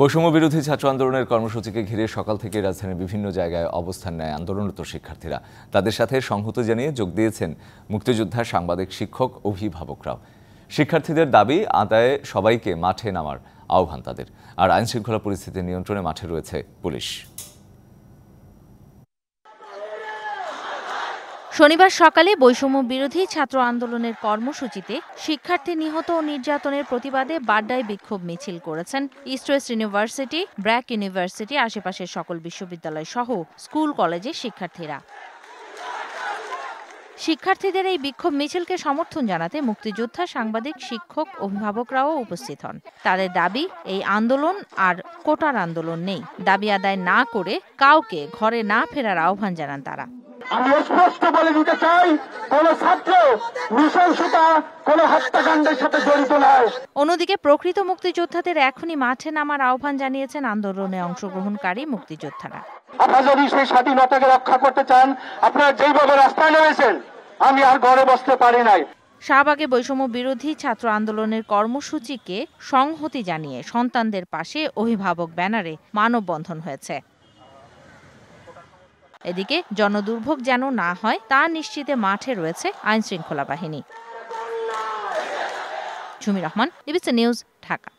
বৈষম্য বিরোধী ছাত্র আন্দোলনের কর্মসূচিকে ঘিরে সকাল থেকে রাজধানীর বিভিন্ন জায়গায় অবস্থান নেয় আন্দোলনরত শিক্ষার্থীরা। তাদের সাথে সংহতি জানিয়ে যোগ দিয়েছেন মুক্তিযোদ্ধা, সাংবাদিক, শিক্ষক, অভিভাবকরাও। শিক্ষার্থীদের দাবি আদায়ে সবাইকে মাঠে নামার আহ্বান তাদের। আর আইনশৃঙ্খলা পরিস্থিতি নিয়ন্ত্রণে মাঠে রয়েছে পুলিশ। শনিবার সকালে বৈষম্য বিরোধী ছাত্র আন্দোলনের কর্মসূচিতে শিক্ষার্থী নিহত ও নির্যাতনের প্রতিবাদে বাড্ডায় বিক্ষোভ মিছিল করেছেন east West university, BRAC university, আশেপাশের সকল বিশ্ববিদ্যালয় সহ স্কুল কলেজের শিক্ষার্থীরা। শিক্ষার্থীদের এই বিক্ষোভ মিছিলকে সমর্থন জানাতে মুক্তিযোদ্ধা, সাংবাদিক, শিক্ষক, অভিভাবকরাও উপস্থিত হন। তাদের দাবি, এই আন্দোলন আর কোটার আন্দোলন নেই। দাবি আদায় না করে কাউকে ঘরে না ফেরার আহ্বান জানান তারা। আমি স্পষ্ট বলে দিতে চাই, কোন ছাত্র নৃশংসতা, কোন হত্যাকাণ্ডের সাথে জড়িত নয়। অন্যদিকে প্রকৃত মুক্তিযোদ্ধাদের এখনই মাঠে নামার আহ্বান জানিয়েছেন আন্দোলনে অংশগ্রহণকারী মুক্তিযোদ্ধারা। আপনারা যদি সেই স্বাধীনতাকে রক্ষা করতে চান, আপনারা যেভাবে রাস্তায় নেমেছেন, আমি আর ঘরে বসতে পারি নাই। শাহবাগে বৈষম্য বিরোধী ছাত্র আন্দোলনের কর্মসূচিকে সংহতি জানিয়ে সন্তানদের পাশে অভিভাবক ব্যানারে মানববন্ধন হয়েছে। এদিকে জনদুর্ভোগ যেন না হয় তা নিশ্চিতে মাঠে রয়েছে আইনশৃঙ্খলা বাহিনী। ঝুমি রহমান, ডিবিসি নিউজ, ঢাকা।